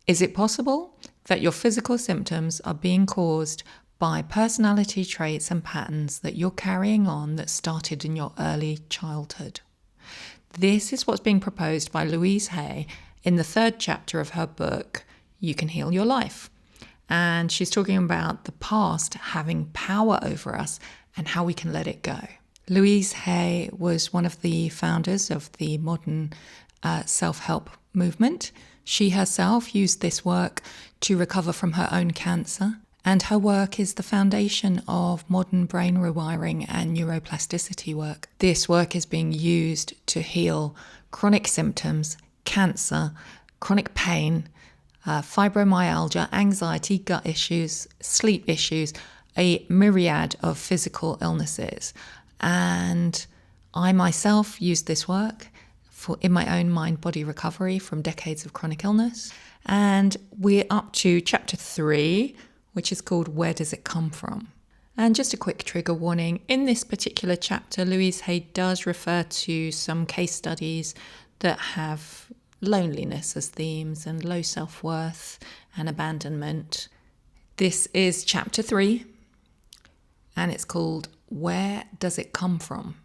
Is it possible that your physical symptoms are being caused by personality traits and patterns that you're carrying on that started in your early childhood? This is what's being proposed by Louise Hay in the 3rd chapter of her book, You Can Heal Your Life. And she's talking about the past having power over us and how we can let it go. Louise Hay was one of the founders of the modern self-help movement. She herself used this work to recover from her own cancer, and her work is the foundation of modern brain rewiring and neuroplasticity work. This work is being used to heal chronic symptoms, cancer, chronic pain, fibromyalgia, anxiety, gut issues, sleep issues, a myriad of physical illnesses. And I myself used this work in my own mind-body recovery from decades of chronic illness. And we're up to chapter 3, which is called Where Does It Come From? And just a quick trigger warning, in this particular chapter, Louise Hay does refer to some case studies that have loneliness as themes and low self-worth and abandonment. This is chapter 3, and it's called Where Does It Come From?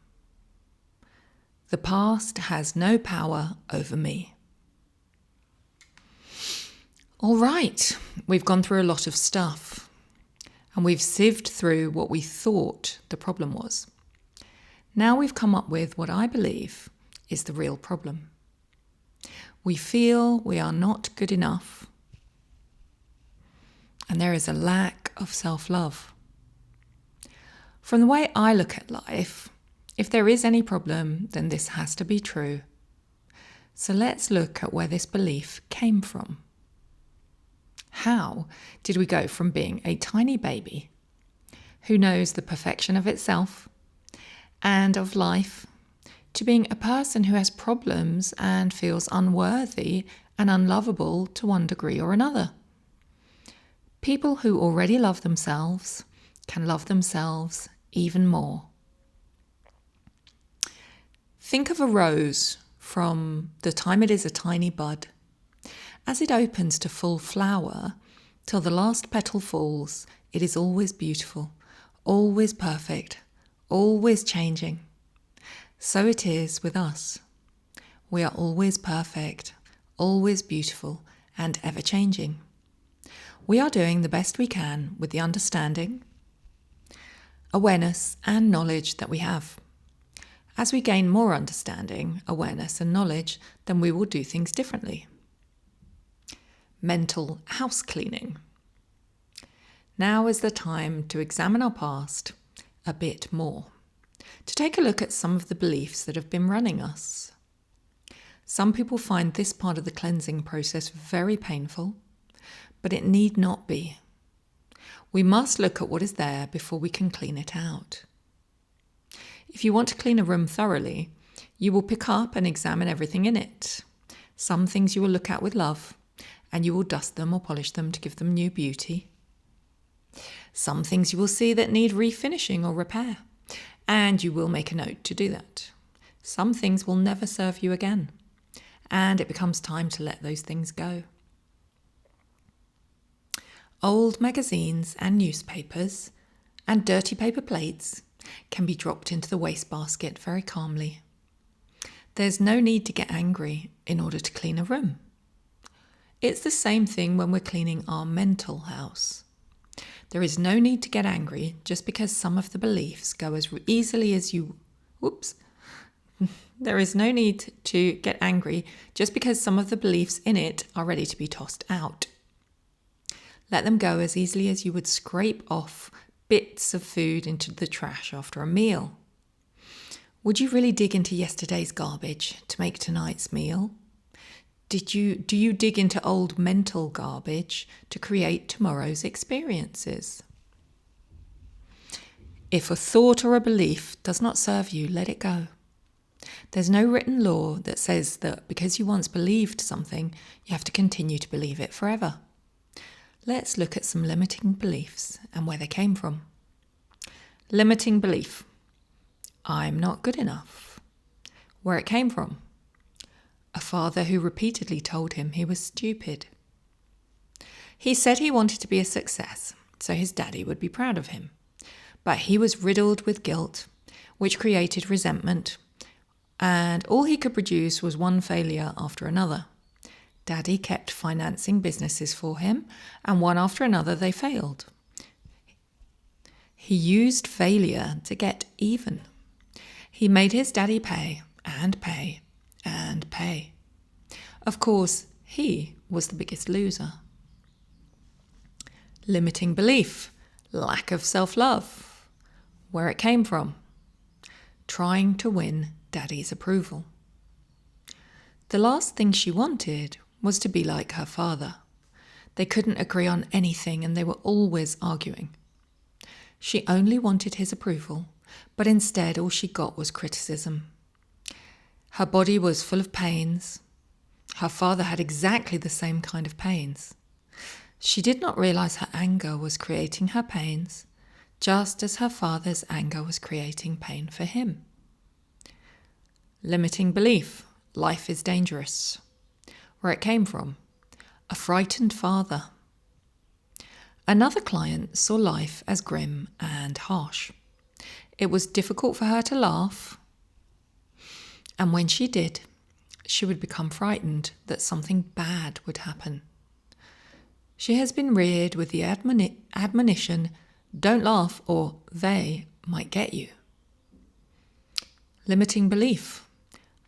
The past has no power over me. All right, we've gone through a lot of stuff, and we've sieved through what we thought the problem was. Now we've come up with what I believe is the real problem. We feel we are not good enough, and there is a lack of self-love. From the way I look at life, if there is any problem, then this has to be true. So let's look at where this belief came from. How did we go from being a tiny baby who knows the perfection of itself and of life to being a person who has problems and feels unworthy and unlovable to one degree or another? People who already love themselves can love themselves even more. Think of a rose from the time it is a tiny bud. As it opens to full flower, till the last petal falls, it is always beautiful, always perfect, always changing. So it is with us. We are always perfect, always beautiful, and ever changing. We are doing the best we can with the understanding, awareness, and knowledge that we have. As we gain more understanding, awareness, and knowledge, then we will do things differently. Mental house cleaning. Now is the time to examine our past a bit more, to take a look at some of the beliefs that have been running us. Some people find this part of the cleansing process very painful, but it need not be. We must look at what is there before we can clean it out. If you want to clean a room thoroughly, you will pick up and examine everything in it. Some things you will look at with love, and you will dust them or polish them to give them new beauty. Some things you will see that need refinishing or repair, and you will make a note to do that. Some things will never serve you again, and it becomes time to let those things go. Old magazines and newspapers and dirty paper plates can be dropped into the wastebasket very calmly. There's no need to get angry in order to clean a room. It's the same thing when we're cleaning our mental house. There is no need to get angry just because some of the beliefs go as easily as you... There is no need to get angry just because some of the beliefs in it are ready to be tossed out. Let them go as easily as you would scrape off bits of food into the trash after a meal. Would you really dig into yesterday's garbage to make tonight's meal? Do you dig into old mental garbage to create tomorrow's experiences? If a thought or a belief does not serve you, let it go. There's no written law that says that because you once believed something, you have to continue to believe it forever. Let's look at some limiting beliefs and where they came from. Limiting belief. I'm not good enough. Where it came from. A father who repeatedly told him he was stupid. He said he wanted to be a success, so his daddy would be proud of him. But he was riddled with guilt, which created resentment, and all he could produce was one failure after another. Daddy kept financing businesses for him, and one after another they failed. He used failure to get even. He made his daddy pay and pay and pay. Of course, he was the biggest loser. Limiting belief, lack of self-love. Where it came from? Trying to win daddy's approval. The last thing she wanted was to be like her father. They couldn't agree on anything and they were always arguing. She only wanted his approval, but instead all she got was criticism. Her body was full of pains. Her father had exactly the same kind of pains. She did not realize her anger was creating her pains, just as her father's anger was creating pain for him. Limiting belief, life is dangerous. Where it came from? A frightened father. Another client saw life as grim and harsh. It was difficult for her to laugh, and when she did, she would become frightened that something bad would happen. She has been reared with the admonition, don't laugh or they might get you. Limiting belief,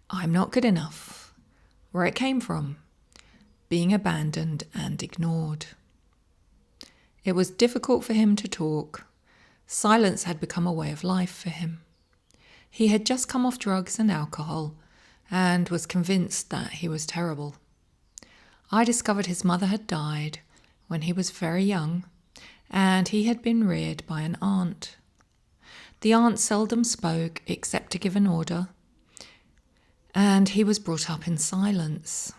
I'm not good enough. Where it came from? Being abandoned and ignored. It was difficult for him to talk. Silence had become a way of life for him. He had just come off drugs and alcohol and was convinced that he was terrible. I discovered his mother had died when he was very young, and he had been reared by an aunt. The aunt seldom spoke except to give an order, and he was brought up in silence.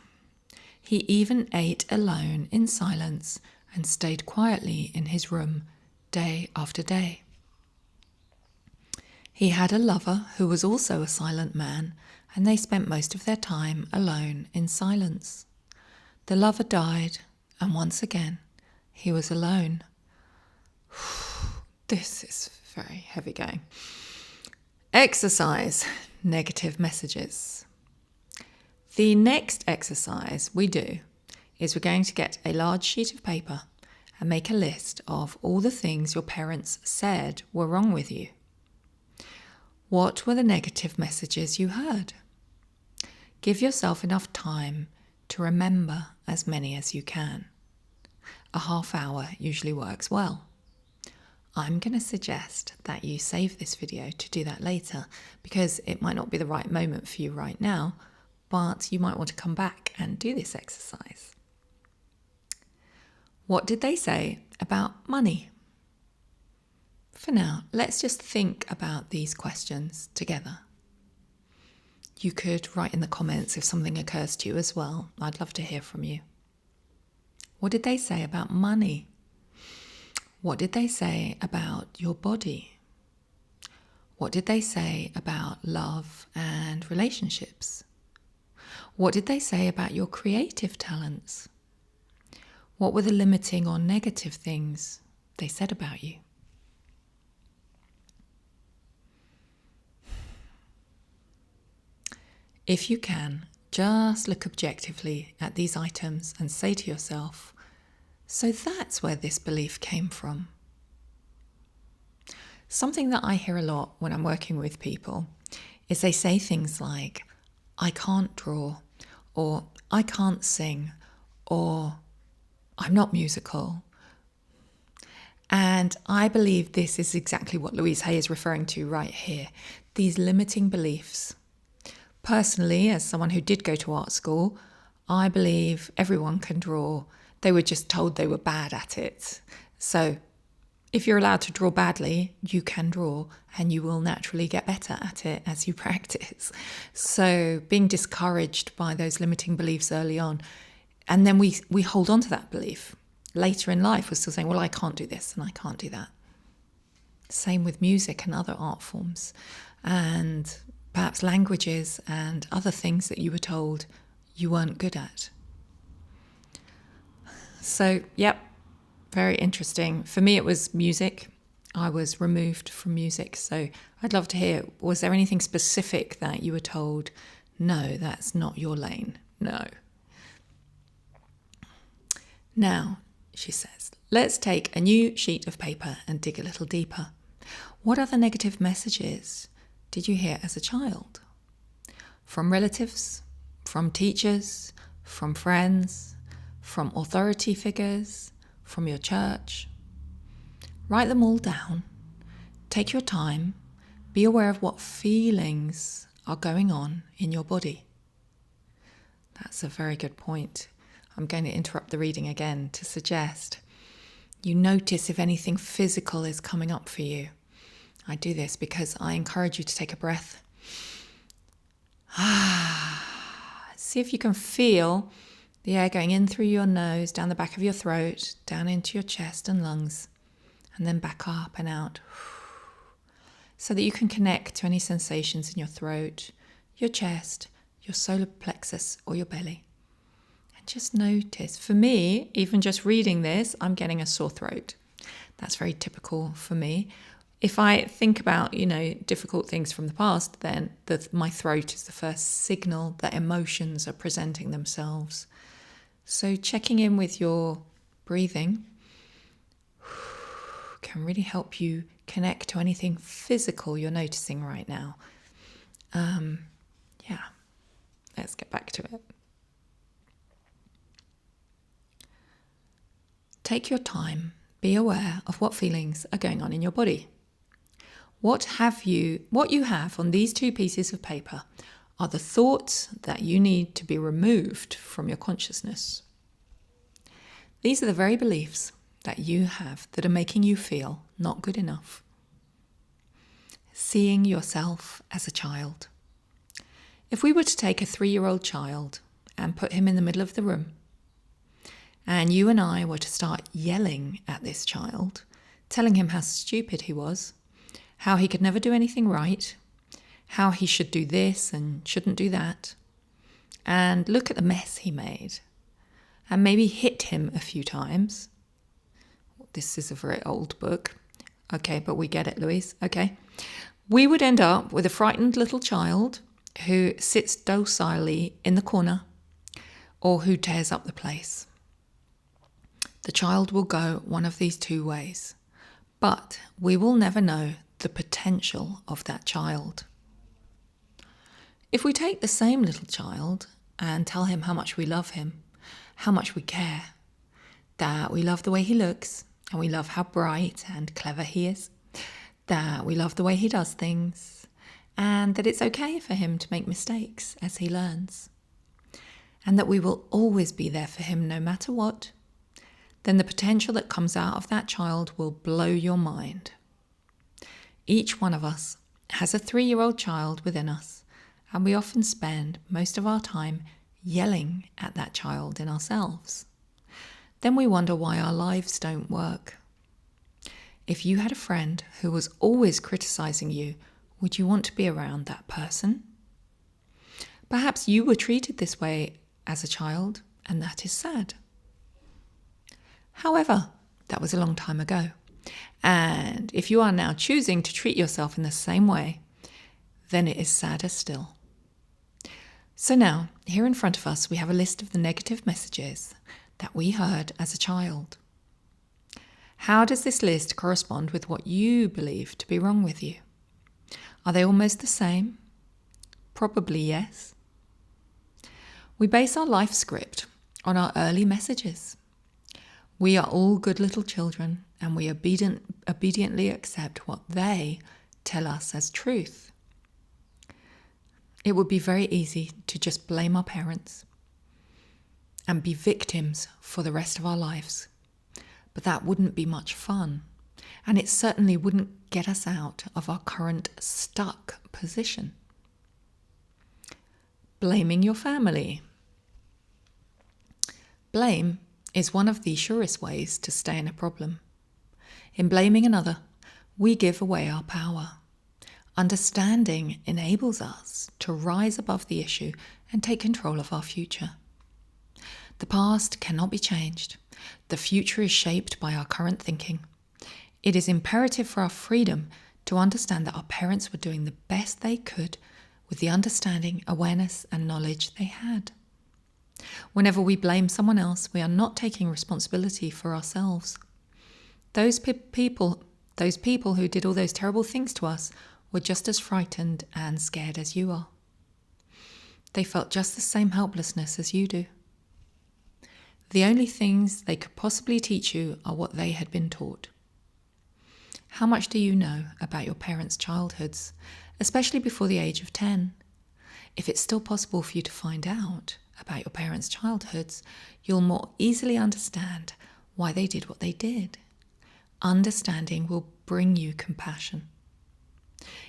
He even ate alone in silence and stayed quietly in his room day after day. He had a lover who was also a silent man, and they spent most of their time alone in silence. The lover died, and once again, he was alone. This is very heavy going. Exercise, negative messages. The next exercise we do is we're going to get a large sheet of paper and make a list of all the things your parents said were wrong with you. What were the negative messages you heard? Give yourself enough time to remember as many as you can. A half hour usually works well. I'm going to suggest that you save this video to do that later because it might not be the right moment for you right now, but you might want to come back and do this exercise. What did they say about money? For now, let's just think about these questions together. You could write in the comments if something occurs to you as well. I'd love to hear from you. What did they say about money? What did they say about your body? What did they say about love and relationships? What did they say about your creative talents? What were the limiting or negative things they said about you? If you can, just look objectively at these items and say to yourself, so that's where this belief came from. Something that I hear a lot when I'm working with people is they say things like, I can't draw, or I can't sing, or I'm not musical. And I believe this is exactly what Louise Hay is referring to right here, these limiting beliefs. Personally, as someone who did go to art school, I believe everyone can draw. They were just told they were bad at it. So if you're allowed to draw badly, you can draw and you will naturally get better at it as you practice. So being discouraged by those limiting beliefs early on, and then we hold on to that belief. Later in life, we're still saying, well, I can't do this and I can't do that. Same with music and other art forms. And perhaps languages and other things that you were told you weren't good at. So, yep, very interesting. For me, it was music. I was removed from music. So I'd love to hear, was there anything specific that you were told, no, that's not your lane? No. Now, she says, let's take a new sheet of paper and dig a little deeper. What other negative messages did you hear as a child? From relatives, from teachers, from friends, from authority figures, from your church? Write them all down. Take your time. Be aware of what feelings are going on in your body. That's a very good point. I'm going to interrupt the reading again to suggest you notice if anything physical is coming up for you. I do this because I encourage you to take a breath. See if you can feel the air going in through your nose, down the back of your throat, down into your chest and lungs, and then back up and out, so that you can connect to any sensations in your throat, your chest, your solar plexus, or your belly. And just notice. For me, even just reading this, I'm getting a sore throat. That's very typical for me. If I think about, difficult things from the past, then my throat is the first signal that emotions are presenting themselves. So checking in with your breathing can really help you connect to anything physical you're noticing right now. Let's get back to it. Take your time. Be aware of what feelings are going on in your body. What you have on these two pieces of paper are the thoughts that you need to be removed from your consciousness. These are the very beliefs that you have that are making you feel not good enough. Seeing yourself as a child. If we were to take a 3-year-old child and put him in the middle of the room, and you and I were to start yelling at this child, telling him how stupid he was, how he could never do anything right, how he should do this and shouldn't do that, and look at the mess he made, and maybe hit him a few times. This is a very old book. Okay, but we get it, Louise. Okay. We would end up with a frightened little child who sits docilely in the corner or who tears up the place. The child will go one of these two ways, but we will never know the potential of that child. If we take the same little child and tell him how much we love him, how much we care, that we love the way he looks, and we love how bright and clever he is, that we love the way he does things, and that it's okay for him to make mistakes as he learns, and that we will always be there for him no matter what, then the potential that comes out of that child will blow your mind. Each one of us has a 3-year-old child within us, and we often spend most of our time yelling at that child in ourselves. Then we wonder why our lives don't work. If you had a friend who was always criticizing you, would you want to be around that person? Perhaps you were treated this way as a child, and that is sad. However, that was a long time ago. And if you are now choosing to treat yourself in the same way, then it is sadder still. So now, here in front of us, we have a list of the negative messages that we heard as a child. How does this list correspond with what you believe to be wrong with you? Are they almost the same? Probably yes. We base our life script on our early messages. We are all good little children, and we obediently accept what they tell us as truth. It would be very easy to just blame our parents and be victims for the rest of our lives. But that wouldn't be much fun, and it certainly wouldn't get us out of our current stuck position. Blaming your family. Blame is one of the surest ways to stay in a problem. In blaming another, we give away our power. Understanding enables us to rise above the issue and take control of our future. The past cannot be changed, The future is shaped by our current thinking. It is imperative for our freedom to understand that our parents were doing the best they could with the understanding, awareness, and knowledge they had. Whenever we blame someone else, we are not taking responsibility for ourselves. Those people who did all those terrible things to us were just as frightened and scared as you are. They felt just the same helplessness as you do. The only things they could possibly teach you are what they had been taught. How much do you know about your parents' childhoods, especially before the age of 10? If it's still possible for you to find out about your parents' childhoods, you'll more easily understand why they did what they did. Understanding will bring you compassion.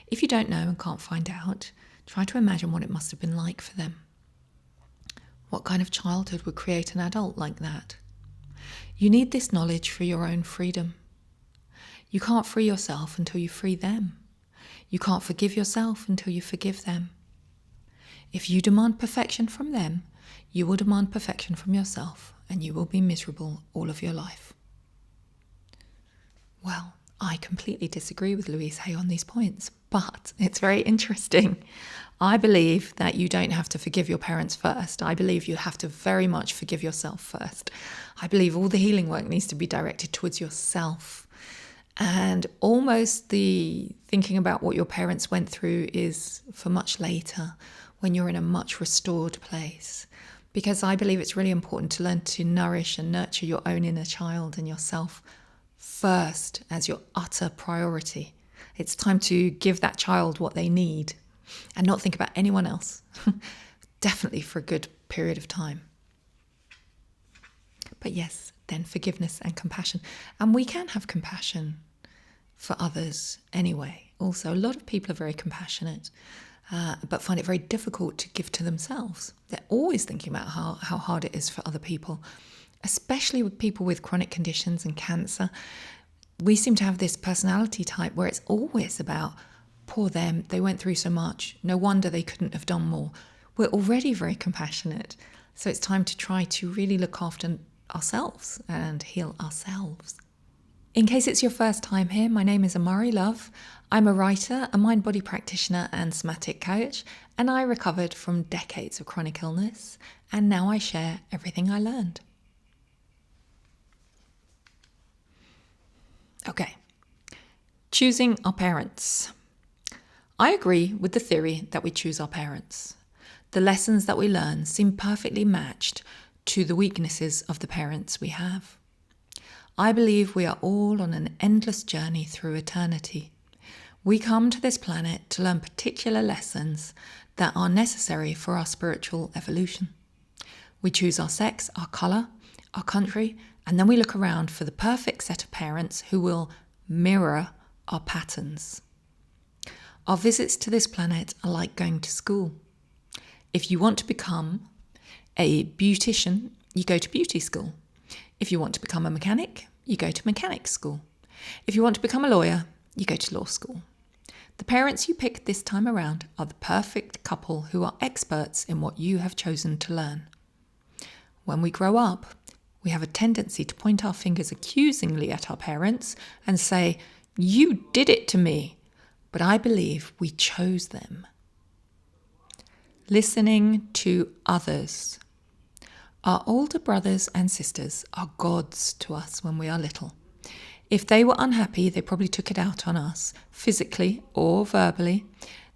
If you don't know and can't find out, try to imagine what it must have been like for them. What kind of childhood would create an adult like that? You need this knowledge for your own freedom. You can't free yourself until you free them. You can't forgive yourself until you forgive them. If you demand perfection from them, you will demand perfection from yourself, and you will be miserable all of your life. Well, I completely disagree with Louise Hay on these points, but it's very interesting. I believe that you don't have to forgive your parents first. I believe you have to very much forgive yourself first. I believe all the healing work needs to be directed towards yourself. And almost the thinking about what your parents went through is for much later, when you're in a much restored place. Because I believe it's really important to learn to nourish and nurture your own inner child and yourself first as your utter priority. It's time to give that child what they need and not think about anyone else. Definitely for a good period of time. But yes, then forgiveness and compassion. And we can have compassion for others anyway. Also, a lot of people are very compassionate, but find it very difficult to give to themselves. They're always thinking about how hard it is for other people, especially with people with chronic conditions and cancer. We seem to have this personality type where it's always about, poor them, they went through so much, no wonder they couldn't have done more. We're already very compassionate, so it's time to try to really look after ourselves and heal ourselves. In case it's your first time here, my name is Amari Love. I'm a writer, a mind-body practitioner and somatic coach, and I recovered from decades of chronic illness, and now I share everything I learned. Okay, choosing our parents. I agree with the theory that we choose our parents. The lessons that we learn seem perfectly matched to the weaknesses of the parents we have. I believe we are all on an endless journey through eternity. We come to this planet to learn particular lessons that are necessary for our spiritual evolution. We choose our sex, our colour, our country, and then we look around for the perfect set of parents who will mirror our patterns. Our visits to this planet are like going to school. If you want to become a beautician, you go to beauty school. If you want to become a mechanic, you go to mechanic school. If you want to become a lawyer, you go to law school. The parents you pick this time around are the perfect couple who are experts in what you have chosen to learn. When we grow up, we have a tendency to point our fingers accusingly at our parents and say, "You did it to me." But I believe we chose them. Listening to others. Our older brothers and sisters are gods to us when we are little. If they were unhappy, they probably took it out on us, physically or verbally.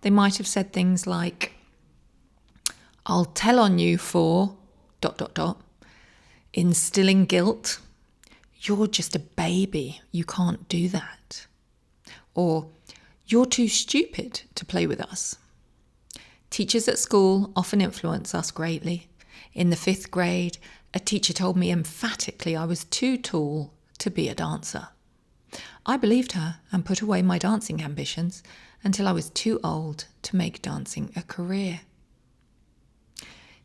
They might have said things like, "I'll tell on you for ... instilling guilt. You're just a baby, you can't do that." Or, "You're too stupid to play with us." Teachers at school often influence us greatly. In the 5th grade, a teacher told me emphatically I was too tall to be a dancer. I believed her and put away my dancing ambitions until I was too old to make dancing a career.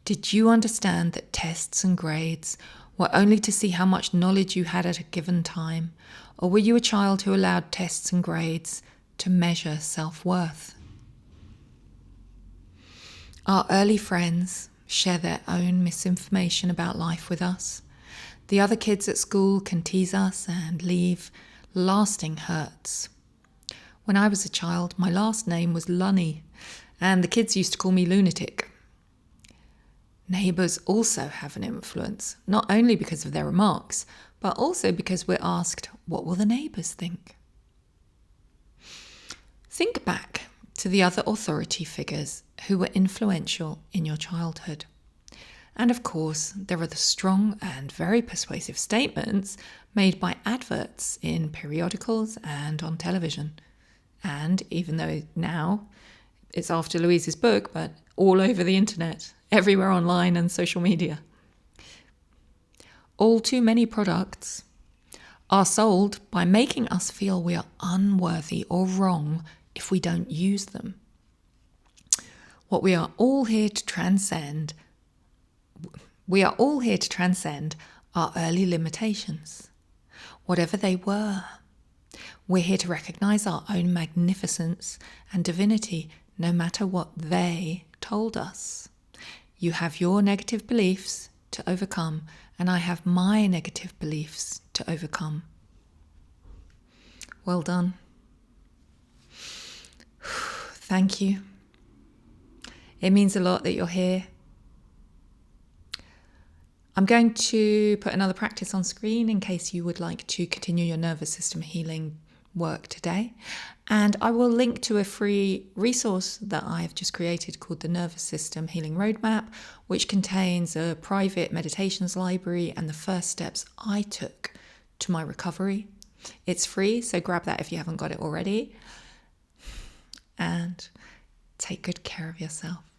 Did you understand that tests and grades were only to see how much knowledge you had at a given time, or were you a child who allowed tests and grades to measure self-worth? Our early friends share their own misinformation about life with us. The other kids at school can tease us and leave lasting hurts. When I was a child, my last name was Lunny, and the kids used to call me lunatic. Neighbours also have an influence, not only because of their remarks, but also because we're asked, what will the neighbours think? Think back to the other authority figures who were influential in your childhood. And of course, there are the strong and very persuasive statements made by adverts in periodicals and on television. And even though now it's after Louise's book, but all over the internet, everywhere online and social media. All too many products are sold by making us feel we are unworthy or wrong if we don't use them. What we are all here to transcend our early limitations, whatever they were. We're here to recognize our own magnificence and divinity, no matter what they told us. You have your negative beliefs to overcome, and I have my negative beliefs to overcome. Well done. Thank you. It means a lot that you're here. I'm going to put another practice on screen in case you would like to continue your nervous system healing work today. And I will link to a free resource that I've just created called the Nervous System Healing Roadmap, which contains a private meditations library and the first steps I took to my recovery. It's free, so grab that if you haven't got it already. And take good care of yourself.